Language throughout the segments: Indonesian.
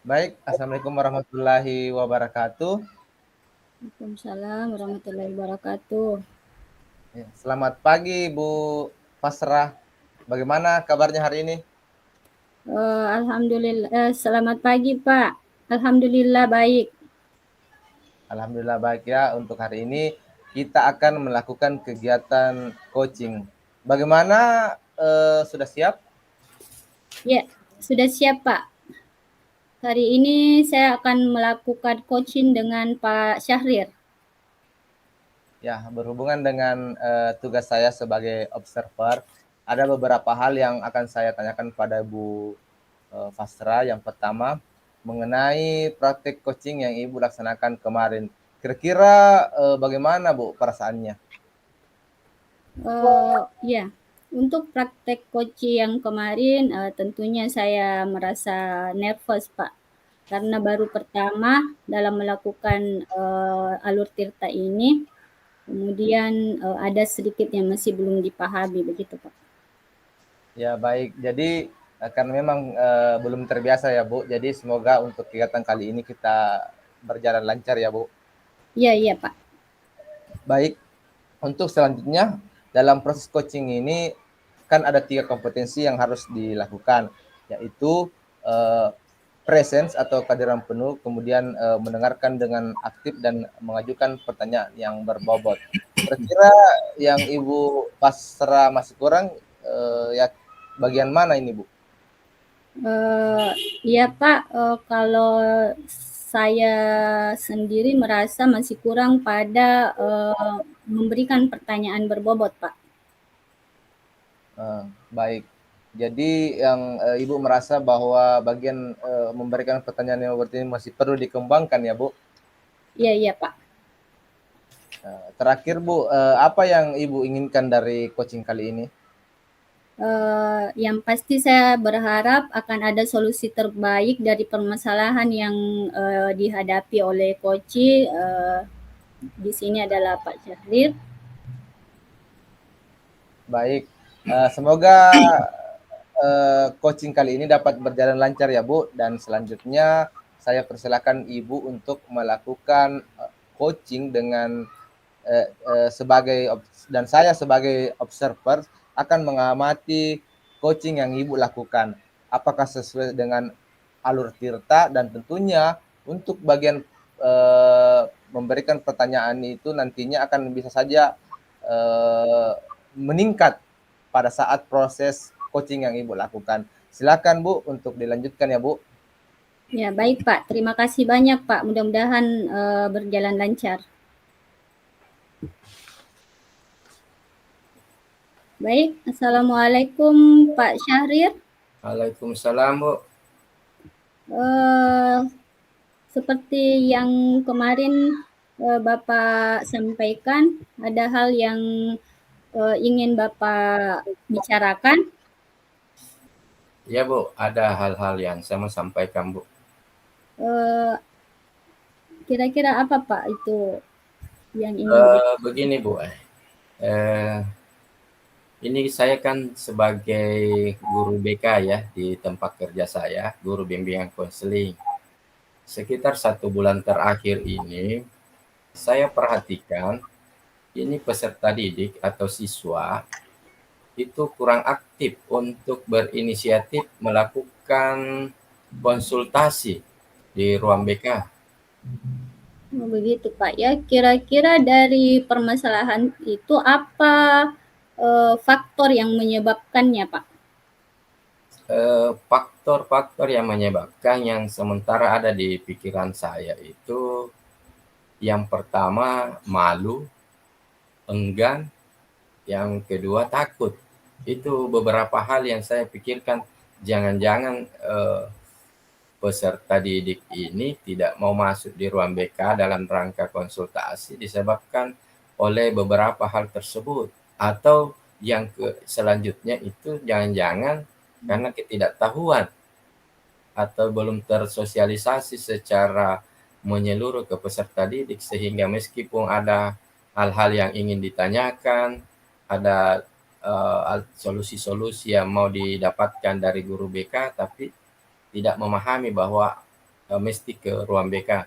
Baik, assalamualaikum warahmatullahi wabarakatuh. Waalaikumsalam warahmatullahi wabarakatuh. Ya, selamat pagi, Bu Pasrah. Bagaimana kabarnya hari ini? Alhamdulillah, selamat pagi Pak. Alhamdulillah baik. Alhamdulillah baik ya. Untuk hari ini kita akan melakukan kegiatan coaching. Bagaimana? Sudah siap? Ya, sudah siap Pak. Hari ini saya akan melakukan coaching dengan Pak Syahrir. Ya, berhubungan dengan tugas saya sebagai observer, ada beberapa hal yang akan saya tanyakan pada Bu Fasra. Yang pertama, mengenai praktik coaching yang Ibu laksanakan kemarin. Kira-kira bagaimana Bu perasaannya? Ya, untuk praktek coaching yang kemarin tentunya saya merasa nervous Pak. Karena baru pertama dalam melakukan alur tirta ini, kemudian ada sedikit yang masih belum dipahami begitu Pak. Ya baik, jadi karena memang belum terbiasa ya Bu, jadi semoga untuk kegiatan kali ini kita berjalan lancar ya Bu. Iya iya Pak. Baik, untuk selanjutnya dalam proses coaching ini kan ada 3 kompetensi yang harus dilakukan, yaitu presence atau kehadiran penuh, kemudian mendengarkan dengan aktif dan mengajukan pertanyaan yang berbobot. Kira-kira yang Ibu Pasrah masih kurang ya bagian mana ini Bu? Iya Pak, kalau saya sendiri merasa masih kurang pada memberikan pertanyaan berbobot Pak. Baik. Jadi yang Ibu merasa bahwa bagian memberikan pertanyaan yang seperti ini masih perlu dikembangkan ya Bu? Iya iya Pak. Terakhir Bu, apa yang Ibu inginkan dari coaching kali ini? Yang pasti saya berharap akan ada solusi terbaik dari permasalahan yang dihadapi oleh Koci. Di sini adalah Pak Syahrir. Baik, semoga coaching kali ini dapat berjalan lancar ya Bu, dan selanjutnya saya persilakan Ibu untuk melakukan coaching dengan sebagai dan saya sebagai observer akan mengamati coaching yang Ibu lakukan. Apakah sesuai dengan alur tirta, dan tentunya untuk bagian memberikan pertanyaan itu nantinya akan bisa saja meningkat pada saat proses coaching yang Ibu lakukan. Silakan Bu untuk dilanjutkan ya Bu. Ya baik Pak, terima kasih banyak Pak. Mudah-mudahan berjalan lancar. Baik, Assalamualaikum Pak Syahrir. Waalaikumsalam, Bu. Eh, Seperti yang kemarin Bapak sampaikan, ada hal yang ingin Bapak bicarakan. Ya, Bu, ada hal-hal yang saya mau sampaikan, Bu. Eh, Kira-kira apa Pak itu yang ingin Begini, Bu. Ini saya kan sebagai guru BK ya di tempat kerja saya, guru bimbingan konseling. Sekitar 1 bulan terakhir ini, saya perhatikan ini peserta didik atau siswa itu kurang aktif untuk berinisiatif melakukan konsultasi di ruang BK. begitu Pak ya? Kira-kira dari permasalahan itu apa faktor yang menyebabkannya Pak? Faktor-faktor yang menyebabkan yang sementara ada di pikiran saya itu yang pertama malu, enggan, yang kedua takut. Itu beberapa hal yang saya pikirkan jangan-jangan peserta didik ini tidak mau masuk di ruang BK dalam rangka konsultasi disebabkan oleh beberapa hal tersebut, atau yang selanjutnya itu jangan-jangan karena ketidaktahuan atau belum tersosialisasi secara menyeluruh ke peserta didik sehingga meskipun ada hal-hal yang ingin ditanyakan, ada solusi-solusi yang mau didapatkan dari guru BK tapi tidak memahami bahwa mesti ke ruang BK.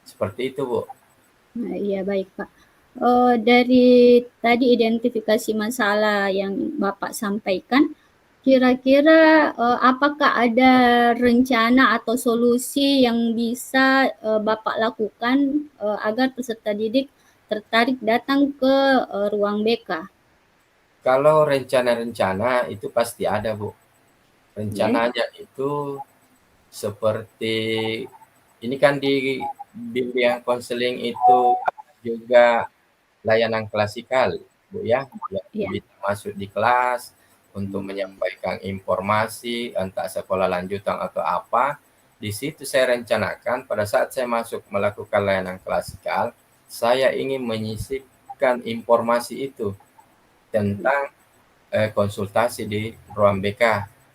Seperti itu, Bu. Nah, iya baik Pak. Dari tadi identifikasi masalah yang Bapak sampaikan, kira-kira apakah ada rencana atau solusi yang bisa Bapak lakukan agar peserta didik tertarik datang ke ruang BK? Kalau rencana-rencana itu pasti ada, Bu. Ya, Rencananya itu seperti ini kan di bimbingan konseling itu juga layanan klasikal, Bu ya, yang ya, bisa masuk di kelas untuk menyampaikan informasi entah sekolah lanjutan atau apa. Di situ saya rencanakan pada saat saya masuk melakukan layanan klasikal, saya ingin menyisipkan informasi itu tentang konsultasi di ruang BK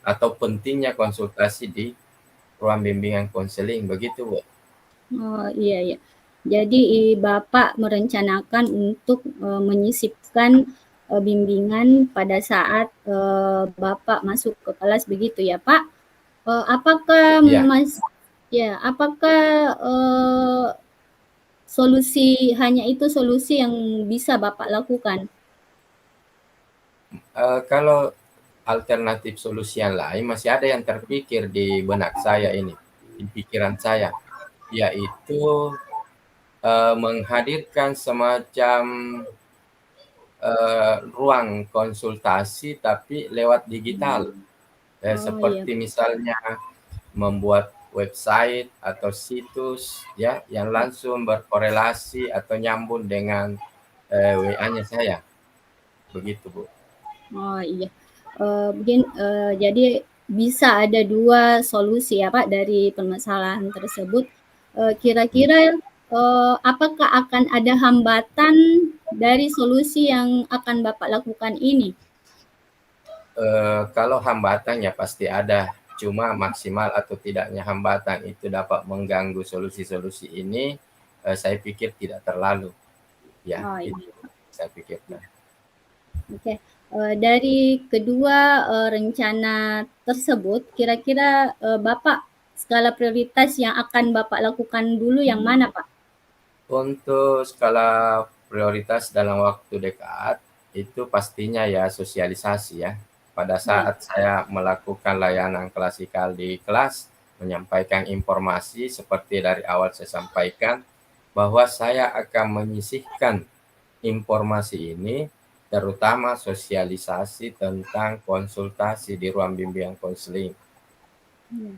atau pentingnya konsultasi di ruang bimbingan konseling, begitu Bu. oh iya ya. Jadi Bapak merencanakan untuk menyisipkan bimbingan pada saat Bapak masuk ke kelas begitu ya Pak? Apakah Ya, apakah solusi hanya itu solusi yang bisa Bapak lakukan? kalau alternatif solusi yang lain masih ada yang terpikir di benak saya ini, di pikiran saya, yaitu menghadirkan semacam ruang konsultasi tapi lewat digital, Oh iya, seperti misalnya membuat website atau situs ya yang langsung berkorelasi atau nyambung dengan WA-nya saya, begitu Bu. oh iya. Jadi bisa ada dua solusi ya Pak dari permasalahan tersebut. Kira-kira apakah akan ada hambatan dari solusi yang akan Bapak lakukan ini? Kalau hambatannya pasti ada, cuma maksimal atau tidaknya hambatan itu dapat mengganggu solusi-solusi ini, saya pikir tidak terlalu, ya Oh itu iya, saya pikirkan. oke. Dari kedua rencana tersebut, kira-kira Bapak skala prioritas yang akan Bapak lakukan dulu yang mana Pak? Untuk skala prioritas dalam waktu dekat, itu pastinya ya sosialisasi ya. Pada Baik. saat saya melakukan layanan klasikal di kelas, menyampaikan informasi seperti dari awal saya sampaikan, bahwa saya akan menyisihkan informasi ini, terutama sosialisasi tentang konsultasi di ruang bimbingan konseling. Ya.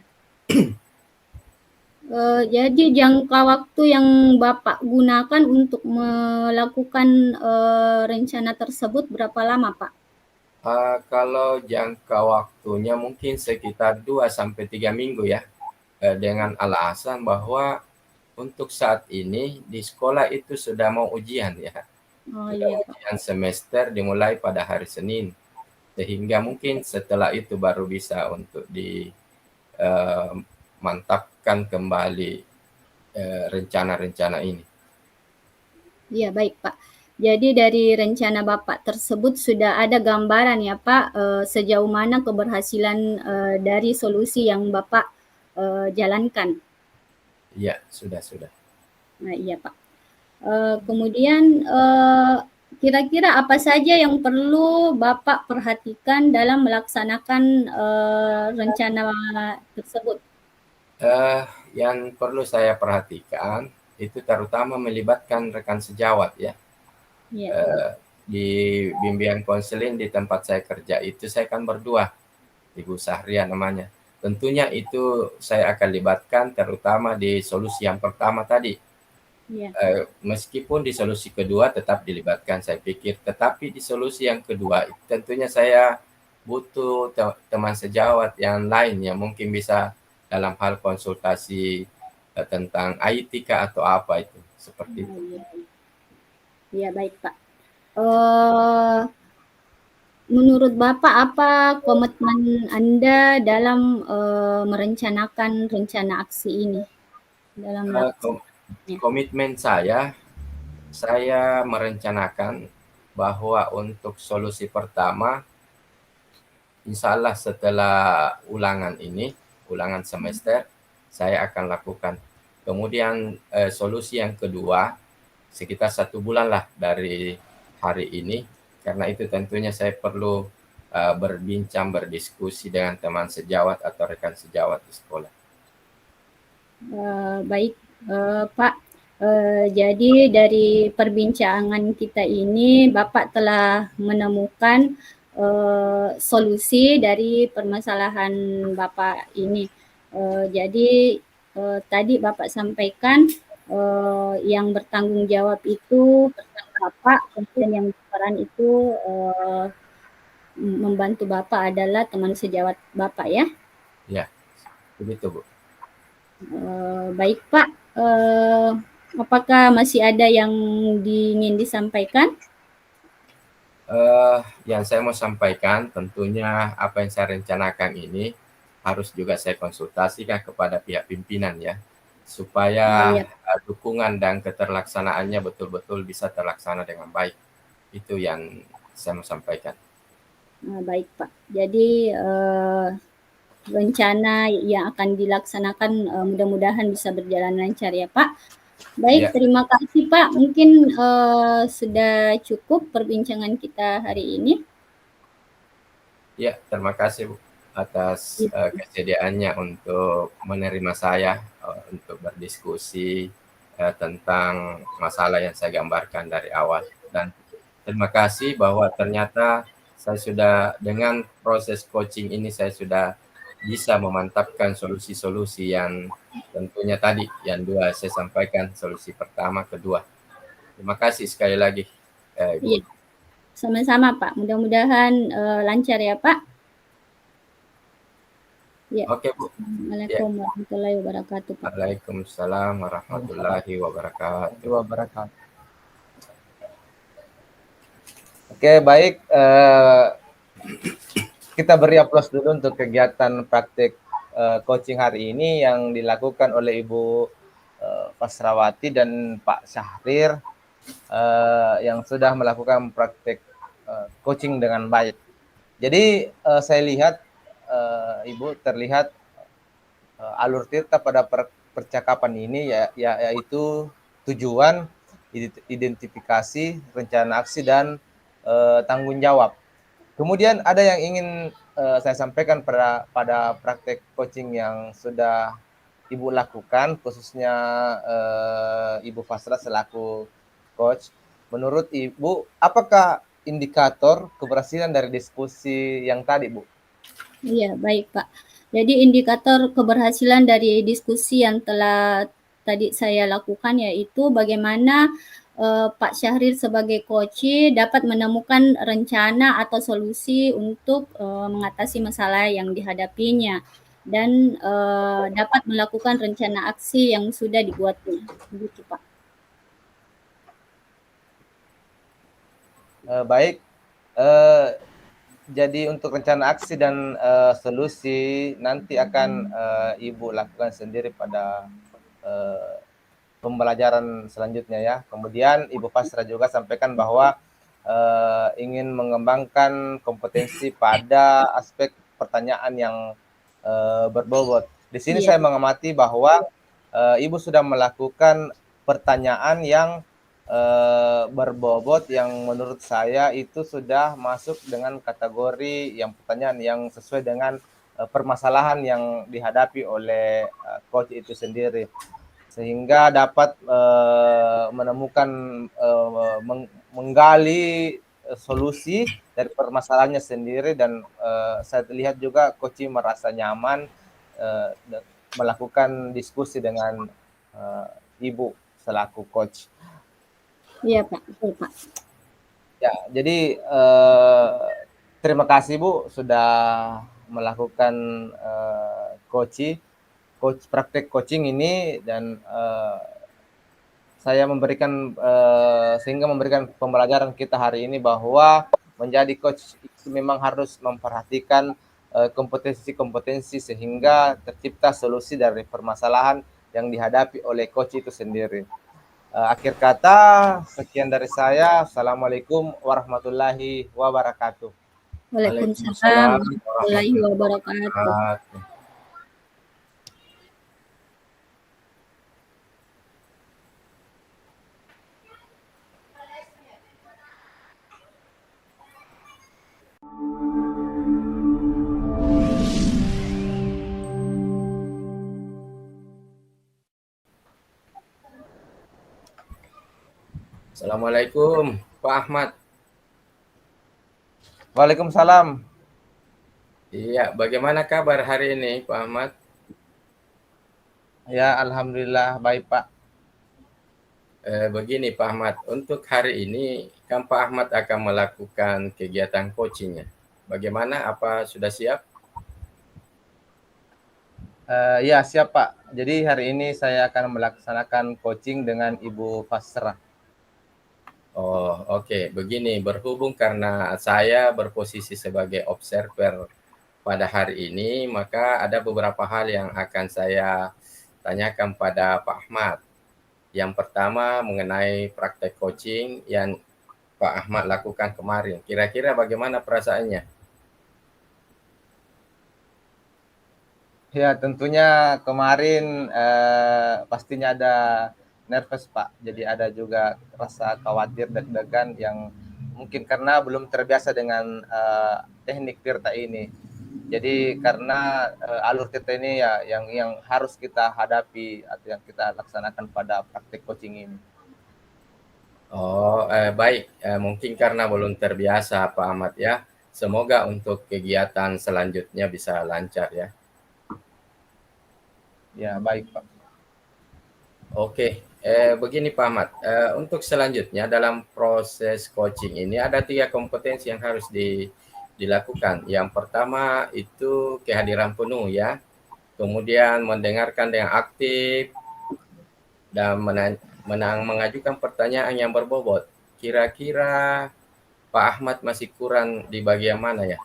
Jadi jangka waktu yang Bapak gunakan untuk melakukan rencana tersebut berapa lama, Pak? Kalau jangka waktunya mungkin sekitar 2 sampai 3 minggu ya, dengan alasan bahwa untuk saat ini di sekolah itu sudah mau ujian ya, Oh sudah iya, Pak. ujian semester dimulai pada hari Senin, sehingga mungkin setelah itu baru bisa untuk dimantapkan kembali rencana-rencana ini. Iya, baik, Pak. Jadi dari rencana Bapak tersebut sudah ada gambaran ya, Pak, sejauh mana keberhasilan dari solusi yang Bapak jalankan. Iya, sudah. Nah, iya, Pak. Kemudian kira-kira apa saja yang perlu Bapak perhatikan dalam melaksanakan rencana tersebut? Yang perlu saya perhatikan itu terutama melibatkan rekan sejawat ya. Iya, Di bimbingan konseling di tempat saya kerja itu saya kan berdua, Ibu Sahria namanya. Tentunya itu saya akan libatkan terutama di solusi yang pertama tadi. iya, Meskipun di solusi kedua tetap dilibatkan saya pikir, tetapi di solusi yang kedua tentunya saya butuh teman sejawat yang lain yang mungkin bisa dalam hal konsultasi tentang IT kah atau apa itu, seperti itu. iya, iya, baik Pak. Eh, Menurut Bapak apa komitmen Anda dalam merencanakan rencana aksi ini? Dalam melaksanakannya? Komitmen saya merencanakan bahwa untuk solusi pertama, insya Allah setelah ulangan semester, saya akan lakukan. Kemudian solusi yang kedua, sekitar 1 bulan lah dari hari ini, karena itu tentunya saya perlu berbincang, berdiskusi dengan teman sejawat atau rekan sejawat di sekolah. Baik, Pak. Jadi dari perbincangan kita ini, Bapak telah menemukan solusi dari permasalahan Bapak ini. Jadi tadi Bapak sampaikan yang bertanggung jawab itu Bapak, kemudian yang berperan itu membantu Bapak adalah teman sejawat Bapak ya? Ya, begitu Bu. Baik Pak, apakah masih ada yang ingin disampaikan? Yang saya mau sampaikan tentunya apa yang saya rencanakan ini harus juga saya konsultasikan kepada pihak pimpinan ya, supaya Iya. dukungan dan keterlaksanaannya betul-betul bisa terlaksana dengan baik. Itu yang saya mau sampaikan. Baik Pak, jadi rencana yang akan dilaksanakan mudah-mudahan bisa berjalan lancar ya Pak. Baik, Ya. terima kasih Pak. Mungkin sudah cukup perbincangan kita hari ini. Ya, terima kasih Bu atas kesediaannya untuk menerima saya untuk berdiskusi tentang masalah yang saya gambarkan dari awal. Dan terima kasih bahwa ternyata saya sudah dengan proses coaching ini saya sudah bisa memantapkan solusi-solusi yang tentunya tadi yang dua saya sampaikan, solusi pertama, kedua. Terima kasih sekali lagi Ibu. Iya. Sama-sama Pak, mudah-mudahan lancar ya Pak. Ya. Oke Bu. Assalamualaikum warahmatullahi wabarakatuh Pak. Waalaikumsalam warahmatullahi wabarakatuh. Oke, baik. Kita beri aplaus dulu untuk kegiatan praktik coaching hari ini yang dilakukan oleh Ibu Fasrawati dan Pak Syahrir yang sudah melakukan praktik coaching dengan baik. Jadi saya lihat Ibu terlihat alur tirta pada percakapan ini yaitu tujuan, identifikasi, rencana aksi, dan tanggung jawab. Kemudian ada yang ingin saya sampaikan pada praktek coaching yang sudah Ibu lakukan, khususnya Ibu Fasra selaku coach. Menurut Ibu, apakah indikator keberhasilan dari diskusi yang tadi, Bu? Iya, baik Pak. Jadi indikator keberhasilan dari diskusi yang telah tadi saya lakukan yaitu bagaimana Pak Syahrir sebagai coach dapat menemukan rencana atau solusi untuk mengatasi masalah yang dihadapinya dan dapat melakukan rencana aksi yang sudah dibuatnya. Begitu Pak. Baik. Jadi untuk rencana aksi dan solusi nanti akan Ibu lakukan sendiri pada pembelajaran selanjutnya ya. Kemudian Ibu Fasra juga sampaikan bahwa ingin mengembangkan kompetensi pada aspek pertanyaan yang berbobot. Di sini saya mengamati bahwa Ibu sudah melakukan pertanyaan yang berbobot yang menurut saya itu sudah masuk dengan kategori yang pertanyaan yang sesuai dengan permasalahan yang dihadapi oleh coach itu sendiri, sehingga dapat menemukan menggali solusi dari permasalahannya sendiri. Dan saya lihat juga coach merasa nyaman melakukan diskusi dengan Ibu selaku coach. Iya Pak, betul Pak. Ya, jadi terima kasih Bu sudah melakukan praktek coaching ini, dan saya memberikan sehingga memberikan pembelajaran kita hari ini bahwa menjadi coach itu memang harus memperhatikan kompetensi-kompetensi sehingga tercipta solusi dari permasalahan yang dihadapi oleh coach itu sendiri. Akhir kata, sekian dari saya. Assalamualaikum warahmatullahi wabarakatuh. Waalaikumsalam warahmatullahi wabarakatuh. Assalamualaikum, Pak Ahmad. Waalaikumsalam. Iya, bagaimana kabar hari ini, Pak Ahmad? Ya, alhamdulillah baik, Pak. Begini, Pak Ahmad, untuk hari ini kan Pak Ahmad akan melakukan kegiatan coachingnya. Bagaimana? Apa sudah siap? Ya, siap, Pak. Jadi hari ini saya akan melaksanakan coaching dengan Ibu Fasra. Oh, oke. Begini, berhubung karena saya berposisi sebagai observer pada hari ini, maka ada beberapa hal yang akan saya tanyakan pada Pak Ahmad. Yang pertama mengenai praktek coaching yang Pak Ahmad lakukan kemarin. Kira-kira bagaimana perasaannya? Ya, tentunya kemarin pastinya ada nervous, Pak. Jadi ada juga rasa khawatir, deg-degan yang mungkin karena belum terbiasa dengan teknik tirta ini. Jadi karena alur tirta ini ya yang harus kita hadapi atau yang kita laksanakan pada praktik coaching ini. Oh, baik. Mungkin karena belum terbiasa Pak Ahmad ya. Semoga untuk kegiatan selanjutnya bisa lancar ya. Ya, baik, Pak. Oke, begini Pak Ahmad. Untuk selanjutnya dalam proses coaching ini ada 3 kompetensi yang harus dilakukan. Yang pertama itu kehadiran penuh ya. Kemudian mendengarkan dengan aktif dan mengajukan pertanyaan yang berbobot. Kira-kira Pak Ahmad masih kurang di bagian mana ya?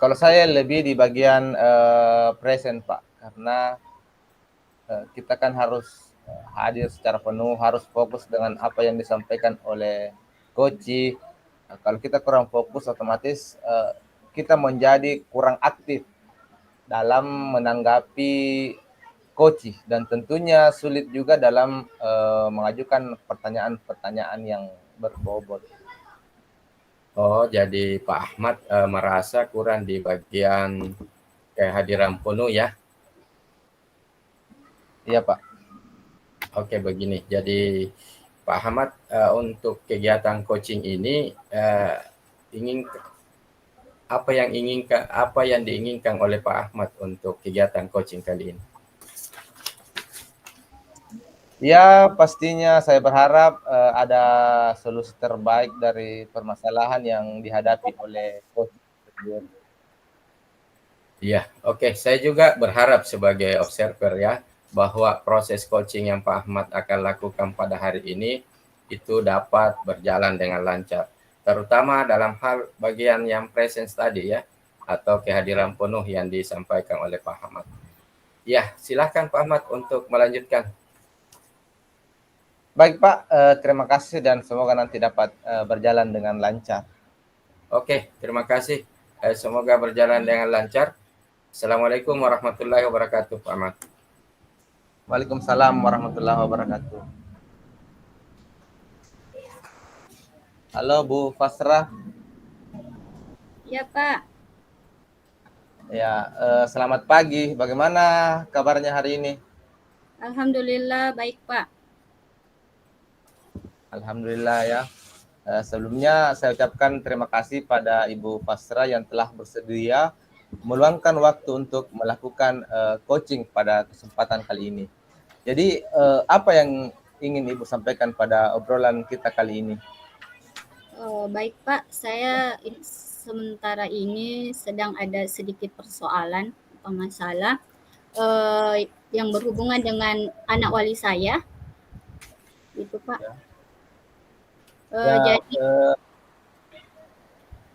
Kalau saya lebih di bagian present, Pak, karena kita kan harus hadir secara penuh, harus fokus dengan apa yang disampaikan oleh coach. Kalau kita kurang fokus, otomatis kita menjadi kurang aktif dalam menanggapi coach, dan tentunya sulit juga dalam mengajukan pertanyaan-pertanyaan yang berbobot. Oh, jadi Pak Ahmad merasa kurang di bagian kehadiran penuh ya? Iya, Pak. Oke, begini. Jadi Pak Ahmad untuk kegiatan coaching ini ingin apa yang diinginkan oleh Pak Ahmad untuk kegiatan coaching kali ini? Ya, pastinya saya berharap ada solusi terbaik dari permasalahan yang dihadapi oleh coach tersebut. Iya, oke. Saya juga berharap sebagai observer ya, bahwa proses coaching yang Pak Ahmad akan lakukan pada hari ini itu dapat berjalan dengan lancar. Terutama dalam hal bagian yang presence tadi ya, atau kehadiran penuh yang disampaikan oleh Pak Ahmad. Ya, silakan Pak Ahmad untuk melanjutkan. Baik, Pak, terima kasih dan semoga nanti dapat berjalan dengan lancar. Oke, terima kasih. Semoga berjalan dengan lancar. Assalamualaikum warahmatullahi wabarakatuh, Pak Ahmad. Waalaikumsalam warahmatullahi wabarakatuh. Halo, Bu Fasrah. Ya, Pak. Ya, selamat pagi. Bagaimana kabarnya hari ini? Alhamdulillah baik, Pak. Alhamdulillah ya. Sebelumnya saya ucapkan terima kasih pada Ibu Fasra yang telah bersedia meluangkan waktu untuk melakukan coaching pada kesempatan kali ini. Jadi apa yang ingin Ibu sampaikan pada obrolan kita kali ini? Baik, Pak. Saya sementara ini sedang ada sedikit persoalan atau masalah yang berhubungan dengan anak wali saya, gitu, Pak. Jadi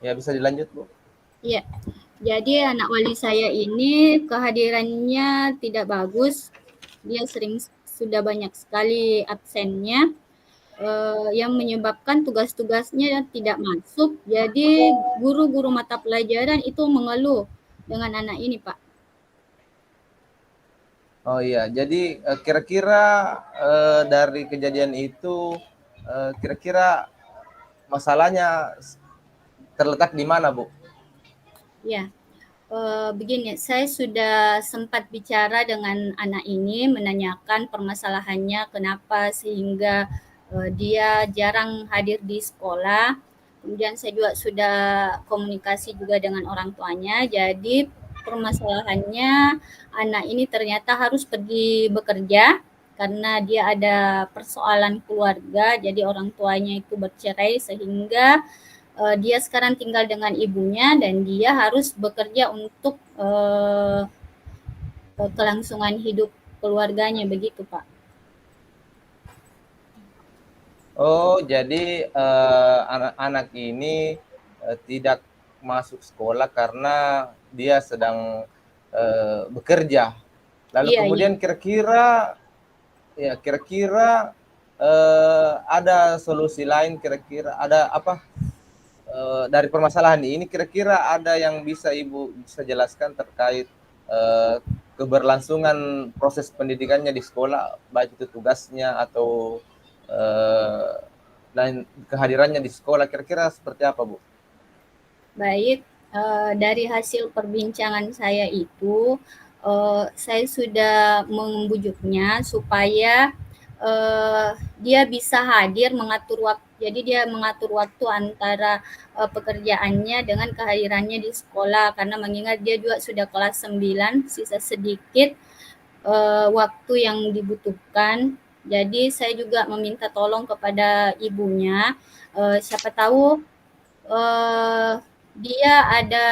ya bisa dilanjut, Bu. ya, jadi anak wali saya ini kehadirannya tidak bagus. Dia sudah banyak sekali absennya, yang menyebabkan tugas-tugasnya tidak masuk. Jadi guru-guru mata pelajaran itu mengeluh dengan anak ini, Pak. Oh iya, jadi kira-kira dari kejadian itu kira-kira masalahnya terletak di mana, Bu? Ya, Begini, saya sudah sempat bicara dengan anak ini, menanyakan permasalahannya kenapa sehingga dia jarang hadir di sekolah. Kemudian saya juga sudah komunikasi juga dengan orang tuanya. Jadi permasalahannya anak ini ternyata harus pergi bekerja karena dia ada persoalan keluarga. Jadi orang tuanya itu bercerai sehingga dia sekarang tinggal dengan ibunya dan dia harus bekerja untuk kelangsungan hidup keluarganya, begitu Pak. Oh, jadi anak-anak ini tidak masuk sekolah karena dia sedang bekerja. Lalu Iya, iya. kemudian kira-kira ada solusi lain, kira-kira ada apa dari permasalahan ini, kira-kira ada yang bisa Ibu bisa jelaskan terkait keberlangsungan proses pendidikannya di sekolah, baik itu tugasnya atau dan kehadirannya di sekolah, kira-kira seperti apa, Bu? Baik, dari hasil perbincangan saya itu, saya sudah membujuknya supaya dia bisa hadir mengatur waktu. Jadi dia mengatur waktu antara pekerjaannya dengan kehadirannya di sekolah karena mengingat dia juga sudah kelas 9, sisa sedikit waktu yang dibutuhkan. Jadi saya juga meminta tolong kepada ibunya, siapa tahu dia ada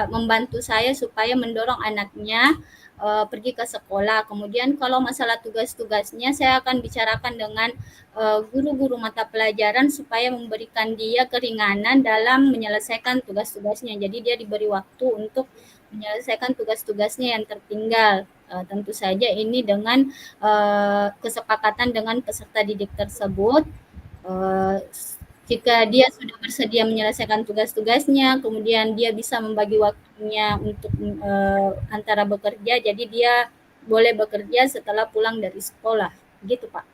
membantu saya supaya mendorong anaknya pergi ke sekolah. Kemudian kalau masalah tugas-tugasnya saya akan bicarakan dengan guru-guru mata pelajaran supaya memberikan dia keringanan dalam menyelesaikan tugas-tugasnya. Jadi dia diberi waktu untuk menyelesaikan tugas-tugasnya yang tertinggal. Tentu saja ini dengan kesepakatan dengan peserta didik tersebut. Jika dia sudah bersedia menyelesaikan tugas-tugasnya, kemudian dia bisa membagi waktunya untuk antara bekerja, jadi dia boleh bekerja setelah pulang dari sekolah, gitu Pak.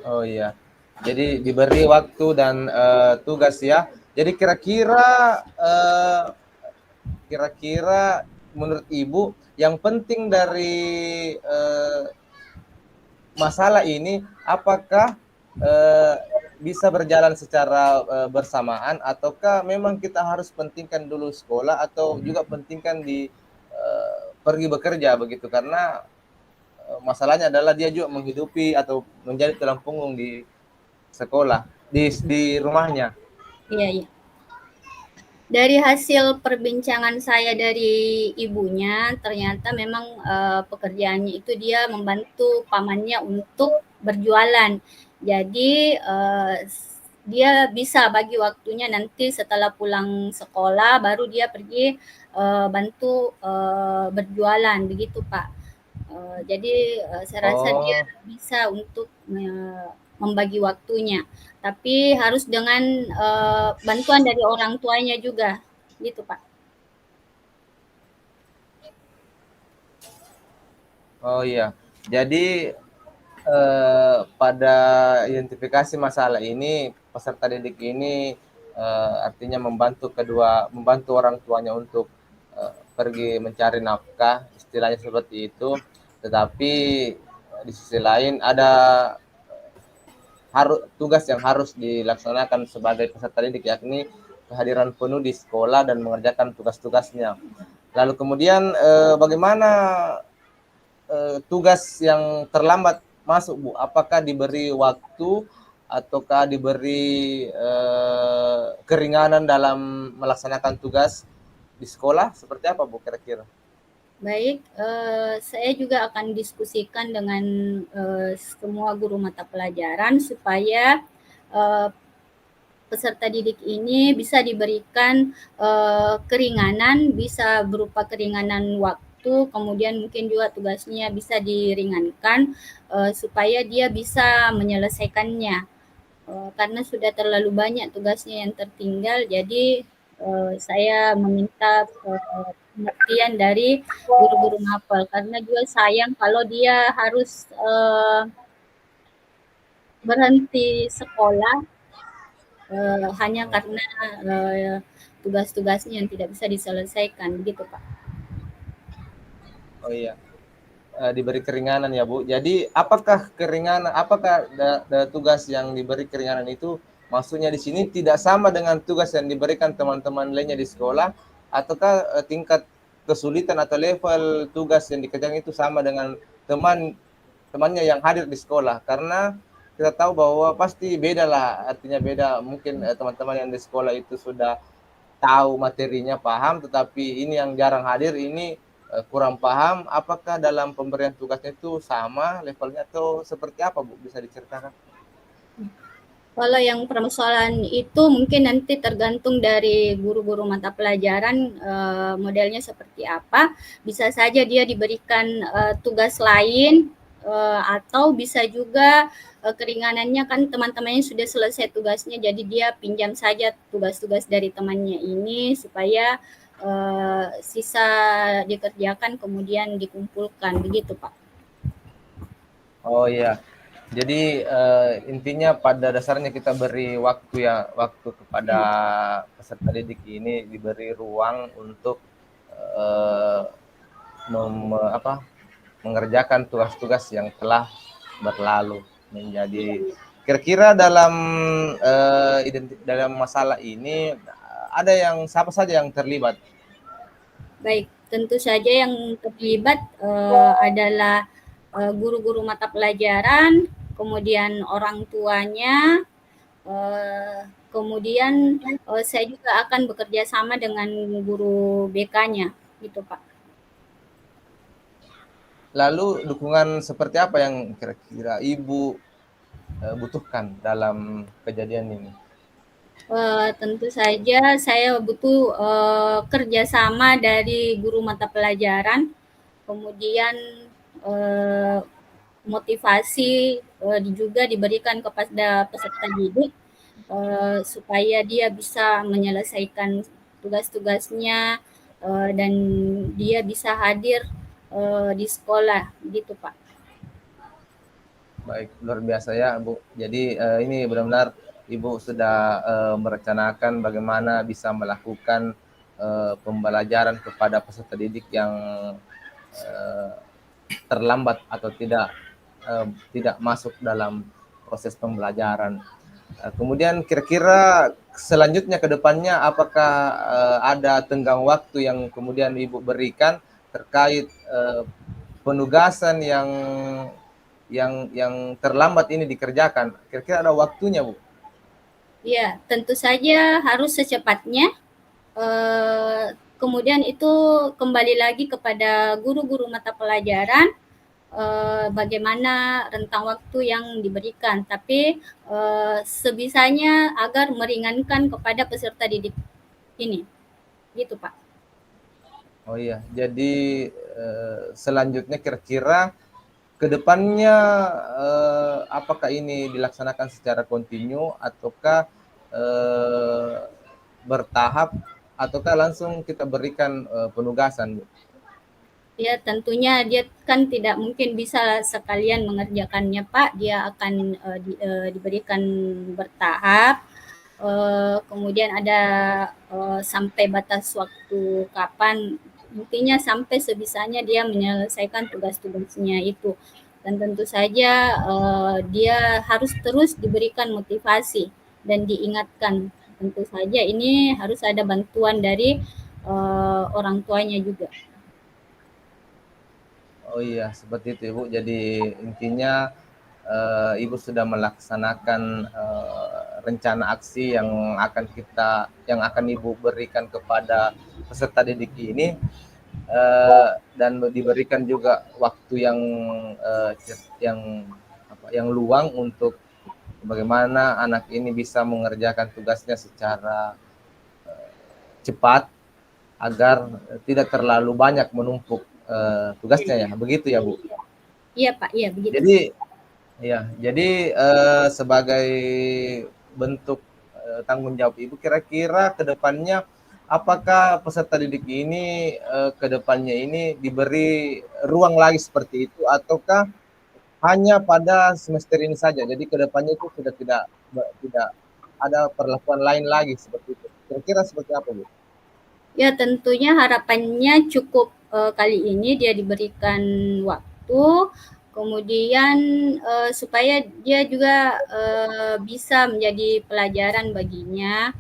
Oh iya, jadi diberi waktu dan tugas ya. Jadi kira-kira menurut Ibu yang penting dari masalah ini, apakah bisa berjalan secara bersamaan ataukah memang kita harus pentingkan dulu sekolah atau juga pentingkan di pergi bekerja begitu, karena masalahnya adalah dia juga menghidupi atau menjadi tulang punggung di sekolah di rumahnya. Iya, iya. Dari hasil perbincangan saya dari ibunya, ternyata memang pekerjaannya itu dia membantu pamannya untuk berjualan. Jadi dia bisa bagi waktunya nanti setelah pulang sekolah baru dia pergi bantu berjualan, begitu Pak. Jadi saya rasa dia bisa untuk membagi waktunya, tapi harus dengan bantuan dari orang tuanya juga, gitu Pak. Oh iya, jadi pada identifikasi masalah ini peserta didik ini artinya membantu orang tuanya untuk pergi mencari nafkah, istilahnya seperti itu. Tetapi di sisi lain ada tugas yang harus dilaksanakan sebagai peserta didik, yakni kehadiran penuh di sekolah dan mengerjakan tugas-tugasnya. Lalu kemudian bagaimana tugas yang terlambat masuk, Bu? Apakah diberi waktu ataukah diberi keringanan dalam melaksanakan tugas di sekolah? Seperti apa, Bu, kira-kira? Baik, saya juga akan diskusikan dengan semua guru mata pelajaran supaya peserta didik ini bisa diberikan keringanan, bisa berupa keringanan waktu, kemudian mungkin juga tugasnya bisa diringankan supaya dia bisa menyelesaikannya. Karena sudah terlalu banyak tugasnya yang tertinggal, jadi saya meminta pengertian dari guru-guru mapel karena juga sayang kalau dia harus berhenti sekolah hanya karena tugas-tugasnya yang tidak bisa diselesaikan, begitu Pak. Oh iya. Diberi keringanan ya Bu. Jadi apakah tugas yang diberi keringanan itu maksudnya di sini tidak sama dengan tugas yang diberikan teman-teman lainnya di sekolah, ataukah tingkat kesulitan atau level tugas yang dikerjakan itu sama dengan temannya yang hadir di sekolah? Karena kita tahu bahwa pasti beda lah, artinya beda. Mungkin teman-teman yang di sekolah itu sudah tahu materinya, paham, tetapi ini yang jarang hadir ini kurang paham. Apakah dalam pemberian tugasnya itu sama levelnya atau seperti apa Bu? Bisa diceritakan? Kalau yang permasalahan itu mungkin nanti tergantung dari guru-guru mata pelajaran modelnya seperti apa. Bisa saja dia diberikan tugas lain atau bisa juga keringanannya kan teman-temannya sudah selesai tugasnya, jadi dia pinjam saja tugas-tugas dari temannya ini supaya sisa dikerjakan kemudian dikumpulkan, begitu Pak. Oh iya. Jadi intinya pada dasarnya kita beri waktu kepada peserta didik ini, diberi ruang untuk mengerjakan tugas-tugas yang telah berlalu. Menjadi kira-kira dalam masalah ini ada siapa saja yang terlibat? Baik, tentu saja yang terlibat adalah guru-guru mata pelajaran, kemudian orang tuanya, kemudian saya juga akan bekerja sama dengan guru BK-nya, gitu Pak. Lalu dukungan seperti apa yang kira-kira Ibu butuhkan dalam kejadian ini? Tentu saja saya butuh kerjasama dari guru mata pelajaran, kemudian motivasi juga diberikan kepada peserta didik supaya dia bisa menyelesaikan tugas-tugasnya dan dia bisa hadir di sekolah, gitu Pak. Baik, luar biasa ya Bu. Jadi ini benar-benar Ibu sudah merencanakan bagaimana bisa melakukan pembelajaran kepada peserta didik yang terlambat atau tidak masuk dalam proses pembelajaran. Kemudian kira-kira selanjutnya ke depannya apakah ada tenggang waktu yang kemudian Ibu berikan terkait penugasan yang terlambat ini dikerjakan? Kira-kira ada waktunya, Bu? Ya, tentu saja harus secepatnya. Kemudian itu kembali lagi kepada guru-guru mata pelajaran bagaimana rentang waktu yang diberikan, tapi sebisanya agar meringankan kepada peserta didik ini, gitu Pak. Oh iya, jadi selanjutnya kira-kira ke depannya apakah ini dilaksanakan secara kontinu ataukah bertahap ataukah langsung kita berikan penugasan, Bu? Ya, tentunya dia kan tidak mungkin bisa sekalian mengerjakannya Pak, dia akan diberikan bertahap. Kemudian ada sampai batas waktu kapan, intinya sampai sebisanya dia menyelesaikan tugas-tugasnya itu. Dan tentu saja dia harus terus diberikan motivasi dan diingatkan. Tentu saja ini harus ada bantuan dari orang tuanya juga. Oh iya, seperti itu Ibu. Jadi intinya Ibu sudah melaksanakan rencana aksi yang akan Ibu berikan kepada peserta didik ini, dan diberikan juga waktu yang luang untuk bagaimana anak ini bisa mengerjakan tugasnya secara cepat agar tidak terlalu banyak menumpuk tugasnya ya, begitu ya Bu? Iya Pak, iya begitu. Jadi sebagai bentuk tanggung jawab Ibu, kira-kira ke depannya apakah peserta didik ini ke depannya ini diberi ruang lagi seperti itu ataukah hanya pada semester ini saja? Jadi ke depannya itu sudah tidak ada perlakuan lain lagi seperti itu? Kira-kira seperti apa, Bu? Ya tentunya harapannya cukup kali ini dia diberikan waktu, kemudian supaya dia juga bisa menjadi pelajaran baginya,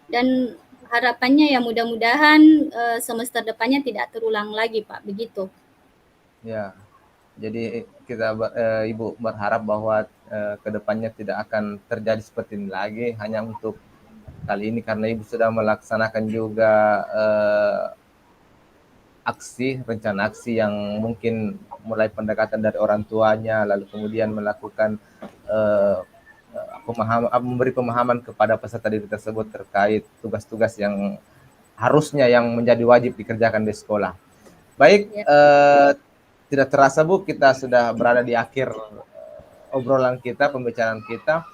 dan harapannya ya mudah-mudahan semester depannya tidak terulang lagi Pak, begitu. Ya, jadi kita Ibu berharap bahwa kedepannya tidak akan terjadi seperti ini lagi, hanya untuk kali ini karena Ibu sudah melaksanakan juga rencana aksi yang mungkin mulai pendekatan dari orang tuanya, lalu kemudian melakukan memberi pemahaman kepada peserta didik tersebut terkait tugas-tugas yang harusnya yang menjadi wajib dikerjakan di sekolah. Baik, Ya. tidak terasa Bu, kita sudah berada di akhir obrolan kita, pembicaraan kita.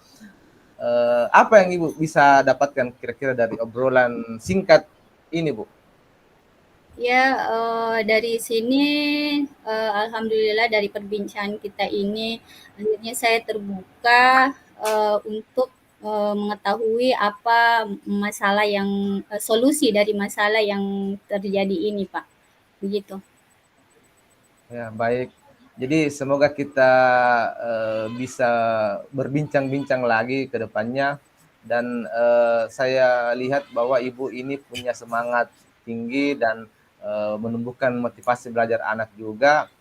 Apa yang Ibu bisa dapatkan kira-kira dari obrolan singkat ini, Bu? Ya, dari sini alhamdulillah dari perbincangan kita ini akhirnya saya terbuka untuk mengetahui apa masalah yang solusi dari masalah yang terjadi ini, Pak. Begitu. Ya, baik. Jadi semoga kita bisa berbincang-bincang lagi ke depannya dan saya lihat bahwa Ibu ini punya semangat tinggi dan menumbuhkan motivasi belajar anak juga.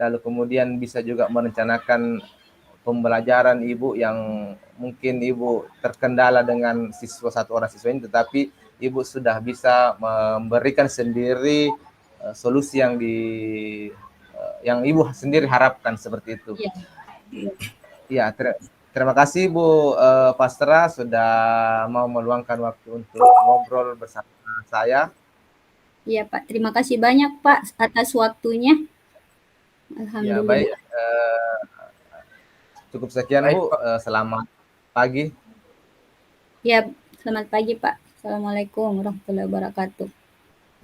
Lalu kemudian bisa juga merencanakan pembelajaran Ibu yang mungkin Ibu terkendala dengan satu orang siswa ini, tetapi Ibu sudah bisa memberikan sendiri solusi yang Ibu sendiri harapkan seperti itu. Iya. Ya, terima kasih Bu Pastra sudah mau meluangkan waktu untuk ngobrol bersama saya. Iya Pak, terima kasih banyak Pak atas waktunya. Ya, Alhamdulillah. baik. Cukup sekian Baik, Bu. Selamat pagi. Ya, selamat pagi Pak. Assalamualaikum warahmatullahi wabarakatuh.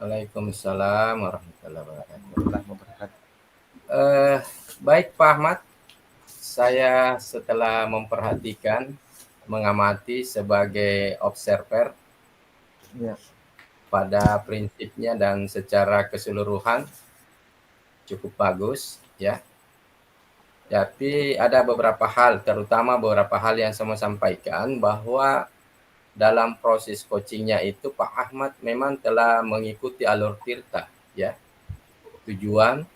Waalaikumsalam warahmatullahi wabarakatuh. Wabarakatuh. Baik Pak Ahmad, saya setelah memperhatikan, mengamati sebagai observer, Ya. pada prinsipnya dan secara keseluruhan cukup bagus ya. Tapi ada beberapa hal, terutama beberapa hal yang saya mau sampaikan bahwa dalam proses coachingnya itu Pak Ahmad memang telah mengikuti alur tirta ya. Tujuan,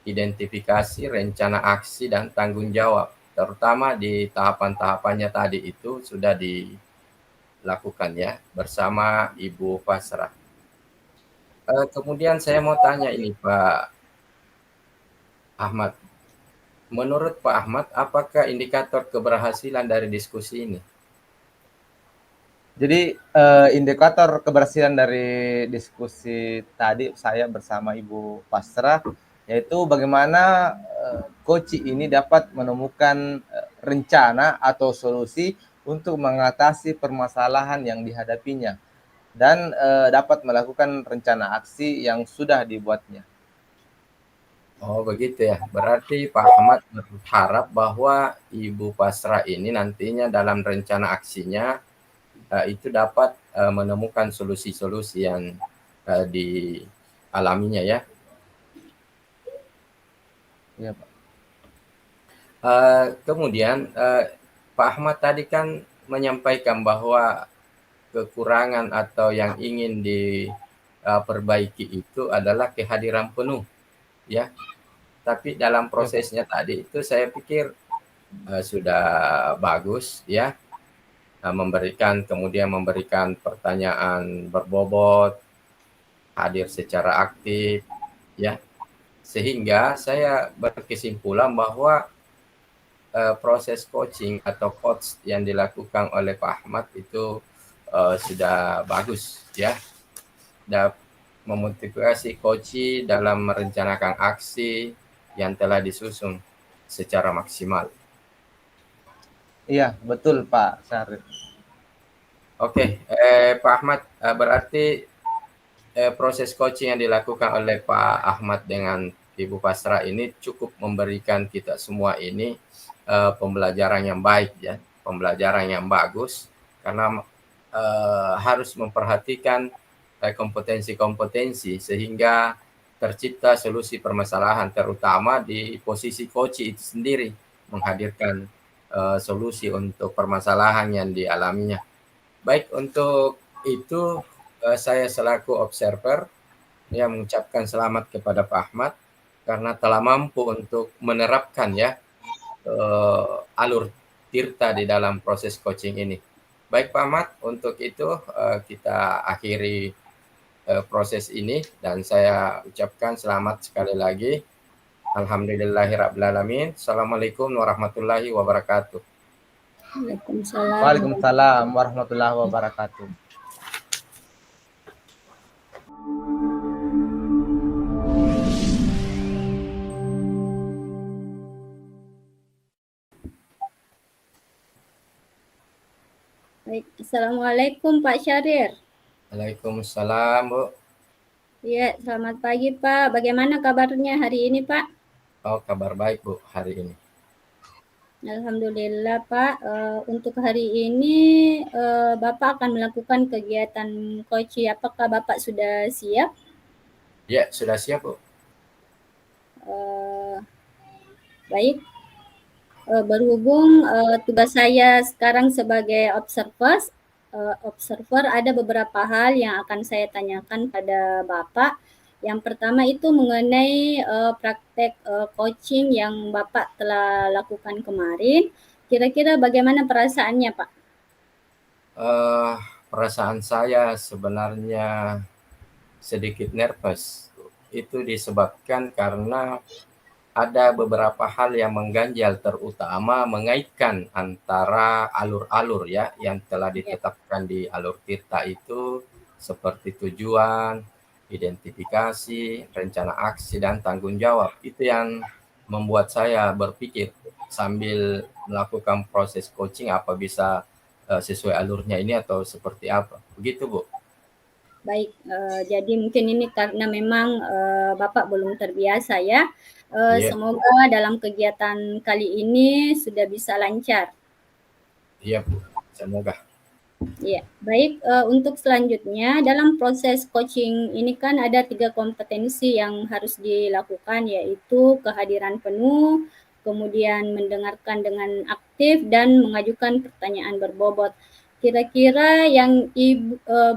identifikasi, rencana aksi dan tanggung jawab. Terutama di tahapan-tahapannya tadi itu sudah dilakukan ya bersama Ibu Pasrah. Kemudian saya mau tanya ini Pak Ahmad. Menurut Pak Ahmad, apakah indikator keberhasilan dari diskusi ini? Jadi indikator keberhasilan dari diskusi tadi saya bersama Ibu Pasrah yaitu bagaimana coach ini dapat menemukan rencana atau solusi untuk mengatasi permasalahan yang dihadapinya dan dapat melakukan rencana aksi yang sudah dibuatnya. Oh begitu ya, berarti Pak Ahmad berharap bahwa Ibu Pasrah ini nantinya dalam rencana aksinya itu dapat menemukan solusi-solusi yang dialaminya ya. Ya, Pak. Kemudian Pak Ahmad tadi kan menyampaikan bahwa kekurangan atau yang ingin diperbaiki itu adalah kehadiran penuh ya. Tapi dalam prosesnya tadi itu saya pikir sudah bagus ya, kemudian memberikan pertanyaan berbobot, hadir secara aktif ya, sehingga saya berkesimpulan bahwa proses coaching atau coach yang dilakukan oleh Pak Ahmad itu sudah bagus ya, dan memotivasi coach dalam merencanakan aksi yang telah disusun secara maksimal. Iya, betul Pak Syarif. Oke, Pak Ahmad, berarti proses coaching yang dilakukan oleh Pak Ahmad dengan Ibu Pasrah ini cukup memberikan kita semua ini pembelajaran yang baik ya. pembelajaran yang bagus karena harus memperhatikan kompetensi-kompetensi sehingga tercipta solusi permasalahan, terutama di posisi coach itu sendiri menghadirkan solusi untuk permasalahan yang dialaminya. Baik, untuk itu saya selaku observer yang mengucapkan selamat kepada Pak Ahmad karena telah mampu untuk menerapkan ya alur tirta di dalam proses coaching ini. Baik Pak Ahmad, untuk itu kita akhiri proses ini dan saya ucapkan selamat sekali lagi. Alhamdulillahirrabbilalamin. Assalamualaikum warahmatullahi wabarakatuh. Waalaikumsalam. Waalaikumsalam warahmatullahi wabarakatuh. Baik, Assalamualaikum Pak Syahrir. Waalaikumsalam Bu. Ya, selamat pagi Pak. Bagaimana kabarnya hari ini Pak? Oh, kabar baik Bu hari ini. Alhamdulillah Pak. Untuk hari ini Bapak akan melakukan kegiatan coaching. Apakah Bapak sudah siap? Ya, sudah siap Bu. Baik. Berhubung tugas saya sekarang sebagai observer, ada beberapa hal yang akan saya tanyakan pada Bapak. Yang pertama itu mengenai praktek coaching yang Bapak telah lakukan kemarin. Kira-kira bagaimana perasaannya Pak? Perasaan saya sebenarnya sedikit nervous. Itu disebabkan karena ada beberapa hal yang mengganjal, terutama mengaitkan antara alur-alur ya yang telah ditetapkan di alur tirta itu seperti tujuan, identifikasi, rencana aksi, dan tanggung jawab. Itu yang membuat saya berpikir sambil melakukan proses coaching apa bisa sesuai alurnya ini atau seperti apa. Begitu Bu. Baik, jadi mungkin ini karena memang Bapak belum terbiasa ya. Semoga dalam kegiatan kali ini sudah bisa lancar. Iya Bu, semoga. Ya, baik. Untuk selanjutnya dalam proses coaching ini kan ada 3 kompetensi yang harus dilakukan, yaitu kehadiran penuh, kemudian mendengarkan dengan aktif, dan mengajukan pertanyaan berbobot. Kira-kira yang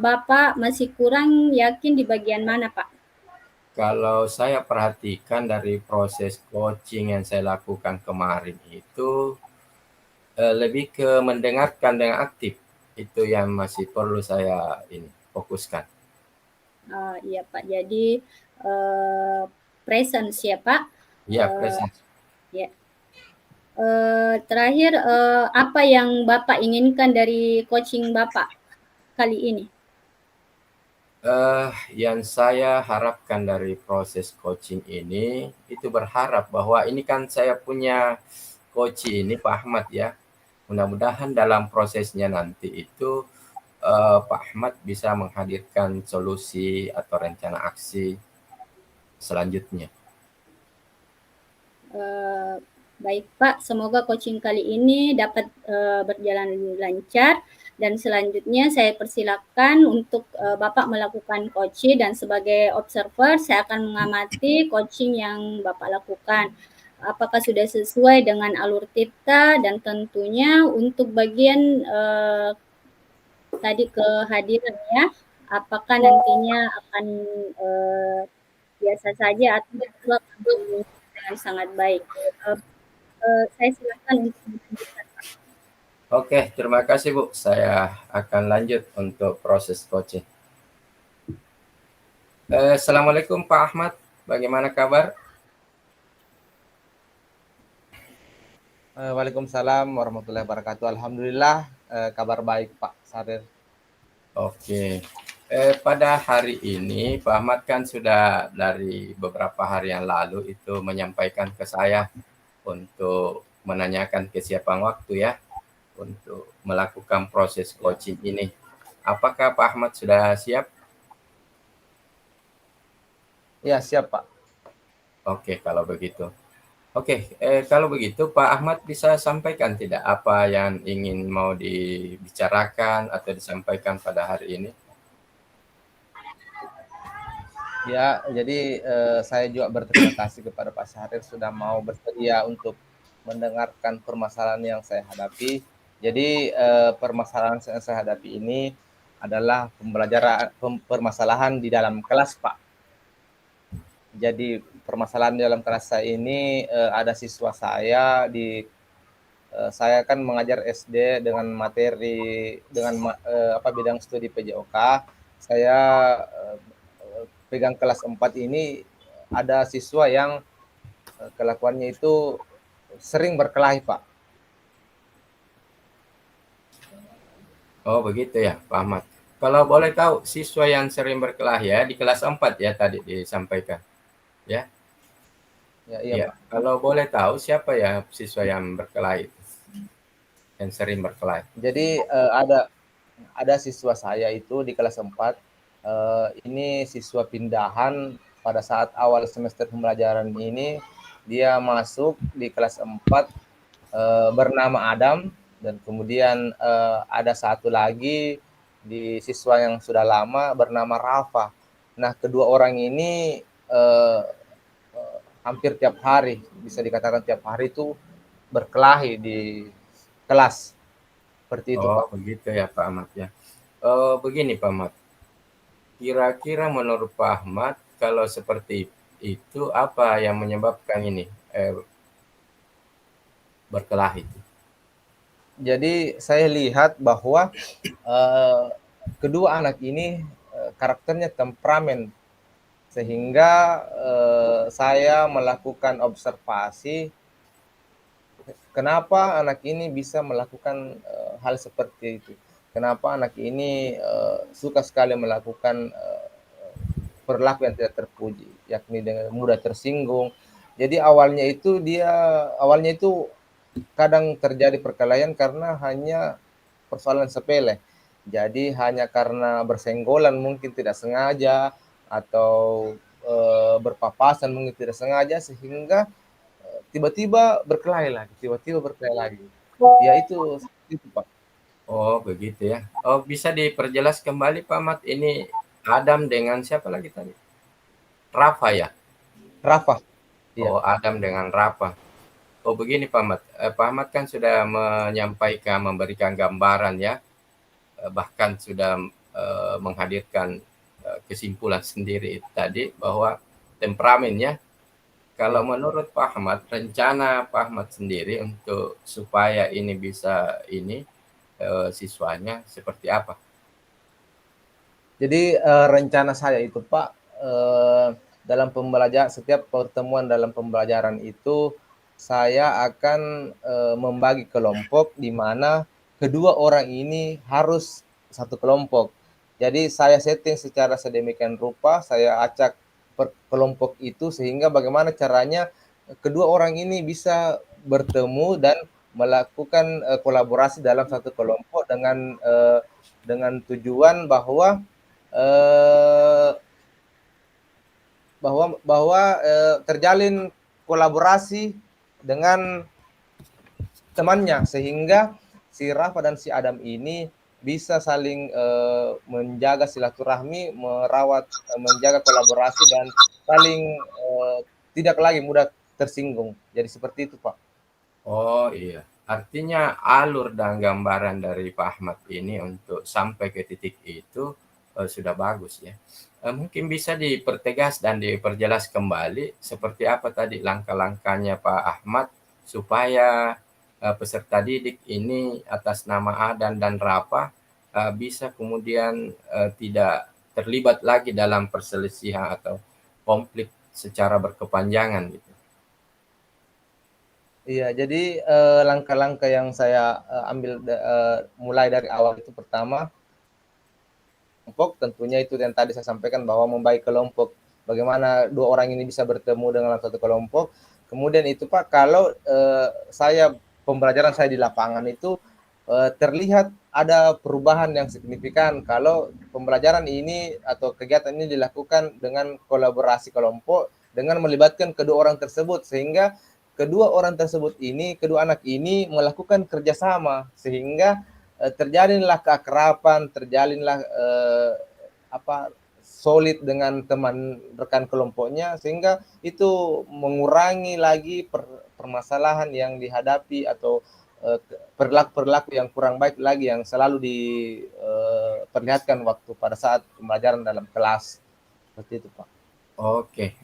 Bapak masih kurang yakin di bagian mana Pak? Kalau saya perhatikan dari proses coaching yang saya lakukan kemarin itu lebih ke mendengarkan dengan aktif. Itu yang masih perlu saya fokuskan. Iya Pak, jadi presence ya Pak? Iya, presence. Ya. Terakhir, apa yang Bapak inginkan dari coaching Bapak kali ini? Yang saya harapkan dari proses coaching ini itu berharap bahwa ini kan saya punya coach ini Pak Ahmad ya. Mudah-mudahan dalam prosesnya nanti itu Pak Ahmad bisa menghadirkan solusi atau rencana aksi selanjutnya. Baik Pak, semoga coaching kali ini dapat berjalan lancar. Dan selanjutnya saya persilakan untuk Bapak melakukan coaching, dan sebagai observer saya akan mengamati coaching yang Bapak lakukan. Apakah sudah sesuai dengan alur tirta, dan tentunya untuk bagian tadi kehadiran ya, apakah nantinya akan biasa saja atau dengan sangat baik. Saya silakan untuk melanjutkan. Oke, terima kasih Bu. Saya akan lanjut untuk proses coaching. Assalamualaikum Pak Ahmad, bagaimana kabar? Waalaikumsalam warahmatullahi wabarakatuh. Alhamdulillah, kabar baik Pak Syahrir. Oke. Pada hari ini Pak Ahmad kan sudah dari beberapa hari yang lalu itu menyampaikan ke saya untuk menanyakan kesiapan waktu ya untuk melakukan proses coaching ini. Apakah Pak Ahmad sudah siap? Ya, siap Pak. Oke, kalau begitu. Oke, kalau begitu Pak Ahmad bisa sampaikan tidak apa yang ingin mau dibicarakan atau disampaikan pada hari ini? Ya, jadi saya juga berterima kasih kepada Pak Syahrir sudah mau bersedia untuk mendengarkan permasalahan yang saya hadapi. Jadi permasalahan yang saya hadapi ini adalah permasalahan di dalam kelas, Pak. Jadi permasalahan di dalam kelas saya ini ada siswa saya saya kan mengajar SD dengan materi dengan bidang studi PJOK. Saya pegang kelas 4 ini ada siswa yang kelakuannya itu sering berkelahi, Pak. Oh begitu ya Pak Ahmad. Kalau boleh tahu siswa yang sering berkelahi ya di kelas 4 ya tadi disampaikan ya. Ya, iya, Ya, Pak. kalau boleh tahu siapa ya siswa yang berkelahi itu? Yang sering berkelahi. Jadi ada siswa saya itu di kelas 4 ini siswa pindahan pada saat awal semester pembelajaran ini dia masuk di kelas 4 bernama Adam dan kemudian ada satu lagi di siswa yang sudah lama bernama Rafa. Nah, kedua orang ini hampir tiap hari, bisa dikatakan tiap hari itu berkelahi di kelas. Seperti itu, Oh Pak. begitu ya Pak Ahmad ya. Begini Pak Ahmad, kira-kira menurut Pak Ahmad kalau seperti itu apa yang menyebabkan ini berkelahi itu? Jadi saya lihat bahwa uh, kedua anak ini karakternya temperamen sehingga saya melakukan observasi kenapa anak ini bisa melakukan hal seperti itu. Kenapa anak ini suka sekali melakukan perilaku yang tidak terpuji, yakni dengan mudah tersinggung. Jadi awalnya itu kadang terjadi perkelahian karena hanya persoalan sepele. Jadi hanya karena bersenggolan mungkin tidak sengaja atau berpapasan mungkin tidak sengaja sehingga tiba-tiba berkelahi lagi. Ya itu Pak. Oh begitu ya. Oh bisa diperjelas kembali Pak Ahmad ini Adam dengan siapa lagi tadi? Rafa ya? Rafa. Iya. Oh Adam dengan Rafa. Oh begini Pak Ahmad, Pak Ahmad kan sudah menyampaikan, memberikan gambaran ya, bahkan sudah menghadirkan kesimpulan sendiri tadi bahwa temperamennya. Kalau Iya. menurut Pak Ahmad, rencana Pak Ahmad sendiri untuk supaya ini bisa ini siswanya seperti apa? Jadi rencana saya itu Pak dalam setiap pertemuan dalam pembelajaran itu saya akan membagi kelompok di mana kedua orang ini harus satu kelompok. Jadi saya setting secara sedemikian rupa, saya acak kelompok itu sehingga bagaimana caranya kedua orang ini bisa bertemu dan melakukan kolaborasi dalam satu kelompok dengan tujuan bahwa eh, terjalin kolaborasi dengan temannya sehingga si Rafa dan si Adam ini bisa saling menjaga silaturahmi, menjaga kolaborasi dan saling tidak lagi mudah tersinggung. Jadi seperti itu, Pak. Oh iya, artinya alur dan gambaran dari Pak Ahmad ini untuk sampai ke titik itu sudah bagus ya. Mungkin bisa dipertegas dan diperjelas kembali seperti apa tadi langkah-langkahnya Pak Ahmad supaya peserta didik ini atas nama Adan dan Rafa bisa kemudian tidak terlibat lagi dalam perselisihan atau konflik secara berkepanjangan gitu. Iya, jadi langkah-langkah yang saya ambil mulai dari awal itu pertama kelompok tentunya itu yang tadi saya sampaikan bahwa membagi kelompok bagaimana dua orang ini bisa bertemu dengan satu kelompok. Kemudian itu Pak kalau pembelajaran saya di lapangan itu terlihat ada perubahan yang signifikan kalau pembelajaran ini atau kegiatan ini dilakukan dengan kolaborasi kelompok dengan melibatkan kedua orang tersebut sehingga kedua anak ini melakukan kerjasama sehingga terjalinlah keakraban, terjalinlah solid dengan teman rekan kelompoknya, sehingga itu mengurangi lagi permasalahan yang dihadapi atau perilaku-perilaku yang kurang baik lagi yang selalu diperlihatkan waktu pada saat pembelajaran dalam kelas. Seperti itu, Pak. Oke,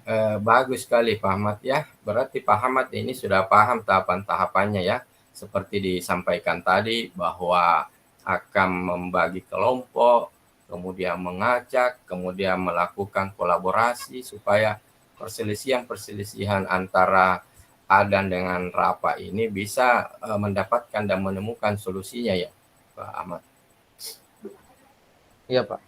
bagus sekali Pak Ahmad ya. Berarti Pak Ahmad ini sudah paham tahapan-tahapannya ya. Seperti disampaikan tadi bahwa akan membagi kelompok, kemudian mengajak, kemudian melakukan kolaborasi supaya perselisihan-perselisihan antara Adan dengan Rapa ini bisa mendapatkan dan menemukan solusinya ya Pak Ahmad. Iya, Pak.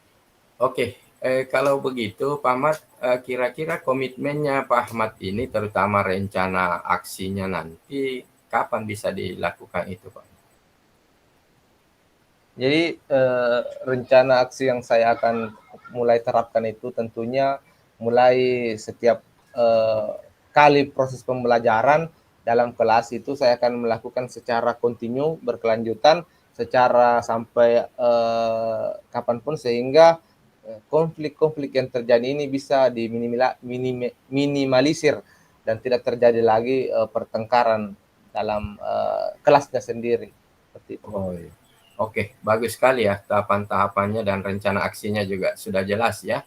Oke, kalau begitu Pak Ahmad, kira-kira komitmennya Pak Ahmad ini terutama rencana aksinya nanti kapan bisa dilakukan itu Pak? Jadi rencana aksi yang saya akan mulai terapkan itu tentunya mulai setiap kali proses pembelajaran dalam kelas itu saya akan melakukan secara kontinu, berkelanjutan, secara sampai kapanpun, sehingga konflik-konflik yang terjadi ini bisa diminimalisir dan tidak terjadi lagi pertengkaran dalam kelasnya sendiri. Seperti itu. Oh, iya. Oke, bagus sekali ya tahapan-tahapannya dan rencana aksinya juga sudah jelas ya.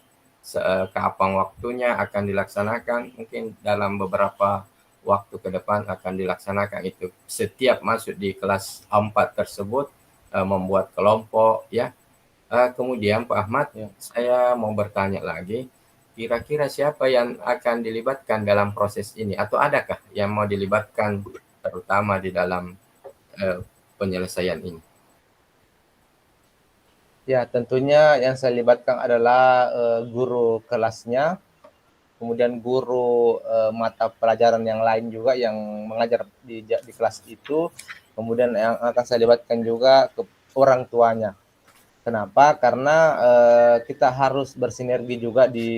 Kapan waktunya akan dilaksanakan, mungkin dalam beberapa waktu ke depan akan dilaksanakan itu. Setiap masuk di kelas 4 tersebut membuat kelompok ya. Kemudian Pak Ahmad, saya mau bertanya lagi, kira-kira siapa yang akan dilibatkan dalam proses ini atau adakah yang mau dilibatkan terutama di dalam penyelesaian ini? Ya, tentunya yang saya libatkan adalah guru kelasnya, kemudian guru mata pelajaran yang lain juga yang mengajar di kelas itu, kemudian yang akan saya libatkan juga ke orang tuanya. Kenapa? Karena kita harus bersinergi juga di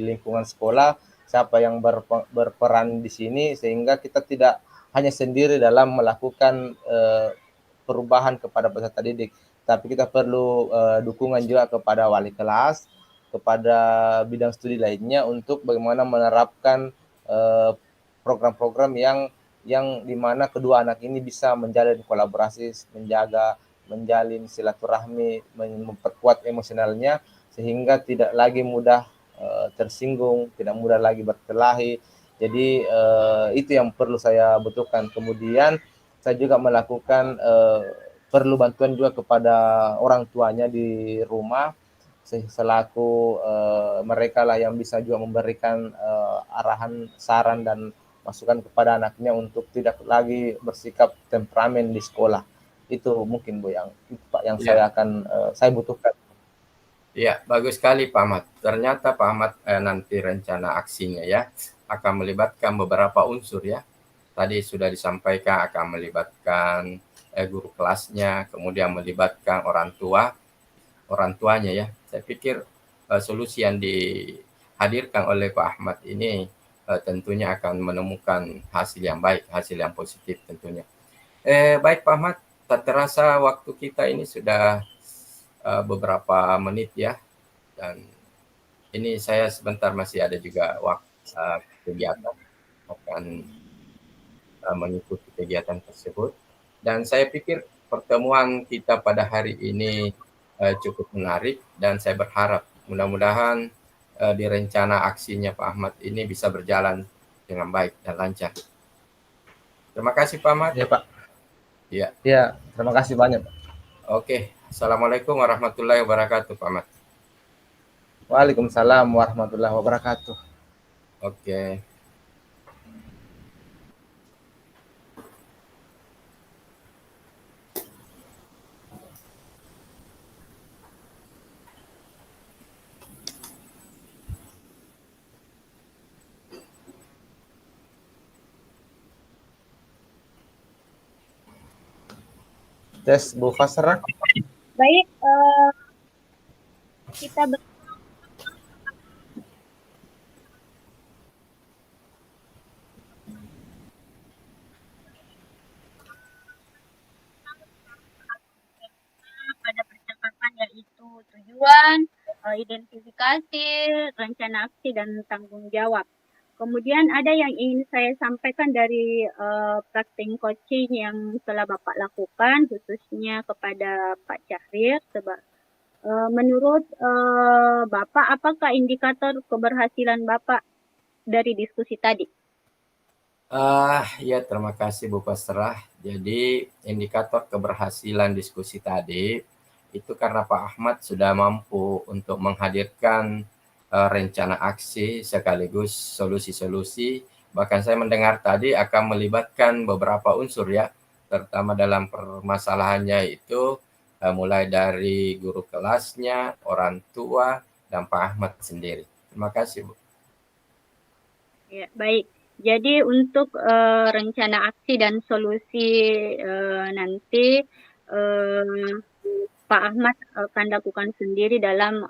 lingkungan sekolah, siapa yang berperan di sini, sehingga kita tidak hanya sendiri dalam melakukan perubahan kepada peserta didik, tapi kita perlu dukungan juga kepada wali kelas, kepada bidang studi lainnya untuk bagaimana menerapkan program-program yang dimana kedua anak ini bisa menjalin kolaborasi, menjalin silaturahmi, memperkuat emosionalnya sehingga tidak lagi mudah tersinggung, tidak mudah lagi berkelahi. Jadi itu yang perlu saya butuhkan. Kemudian saya juga melakukan perlu bantuan juga kepada orang tuanya di rumah selaku mereka lah yang bisa juga memberikan arahan, saran dan masukan kepada anaknya untuk tidak lagi bersikap temperamen di sekolah. Itu mungkin Bu yang saya akan saya butuhkan. Ya, bagus sekali Pak Ahmad. Ternyata Pak Ahmad nanti rencana aksinya ya akan melibatkan beberapa unsur ya. Tadi sudah disampaikan akan melibatkan guru kelasnya, kemudian melibatkan orang tuanya ya. Saya pikir solusi yang dihadirkan oleh Pak Ahmad ini tentunya akan menemukan hasil yang baik, hasil yang positif tentunya. Baik Pak Ahmad, tak terasa waktu kita ini sudah beberapa menit ya, dan ini saya sebentar masih ada juga waktu kegiatan akan mengikuti kegiatan tersebut, dan saya pikir pertemuan kita pada hari ini cukup menarik dan saya berharap mudah-mudahan di rencana aksinya Pak Ahmad ini bisa berjalan dengan baik dan lancar. Terima kasih Pak Ahmad. Ya Pak. Ya. Ya, terima kasih banyak. Oke, Assalamualaikum warahmatullahi wabarakatuh Pak Ahmad. Waalaikumsalam warahmatullahi wabarakatuh. Oke. Tes Bu Fasra. Baik, kita tujuan, identifikasi, rencana aksi, dan tanggung jawab. Kemudian ada yang ingin saya sampaikan dari praktek coaching yang telah Bapak lakukan, khususnya kepada Pak Syahrir. Menurut Bapak, apakah indikator keberhasilan Bapak dari diskusi tadi? Ya, terima kasih Bu Pasrah. Jadi indikator keberhasilan diskusi tadi itu karena Pak Ahmad sudah mampu untuk menghadirkan rencana aksi sekaligus solusi-solusi. Bahkan saya mendengar tadi akan melibatkan beberapa unsur ya, terutama dalam permasalahannya itu mulai dari guru kelasnya, orang tua, dan Pak Ahmad sendiri. Terima kasih Bu. Ya, baik. Jadi untuk rencana aksi dan solusi nanti Pak Ahmad akan lakukan sendiri dalam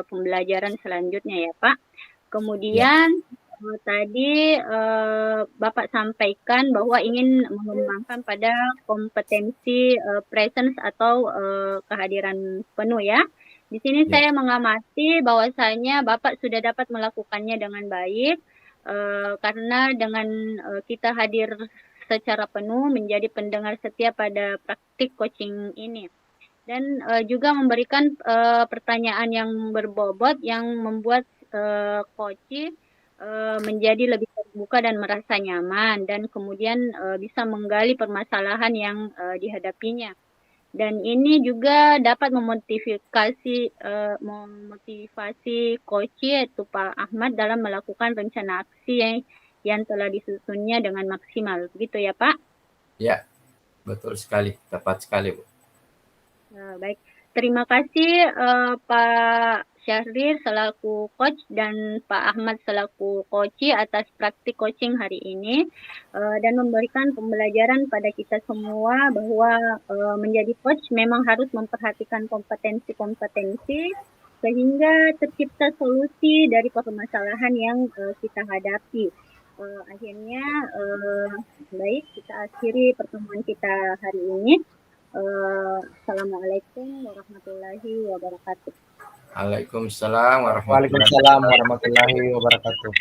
pembelajaran selanjutnya ya Pak. Kemudian tadi Bapak sampaikan bahwa ingin mengembangkan pada kompetensi presence atau kehadiran penuh ya. Di sini saya mengamati bahwasanya Bapak sudah dapat melakukannya dengan baik karena dengan kita hadir secara penuh menjadi pendengar setia pada praktik coaching ini. Dan juga memberikan pertanyaan yang berbobot yang membuat coach menjadi lebih terbuka dan merasa nyaman dan kemudian bisa menggali permasalahan yang dihadapinya. Dan ini juga dapat memotivasi coach yaitu Pak Ahmad dalam melakukan rencana aksi yang telah disusunnya dengan maksimal. Begitu ya Pak? Ya, betul sekali. Tepat sekali Bu. Baik, terima kasih Pak Syahrir selaku coach dan Pak Ahmad selaku coach atas praktik coaching hari ini dan memberikan pembelajaran pada kita semua bahwa menjadi coach memang harus memperhatikan kompetensi-kompetensi sehingga tercipta solusi dari permasalahan yang kita hadapi. Akhirnya, baik kita akhiri pertemuan kita hari ini. Assalamualaikum warahmatullahi wabarakatuh. Waalaikumsalam warahmatullahi wabarakatuh.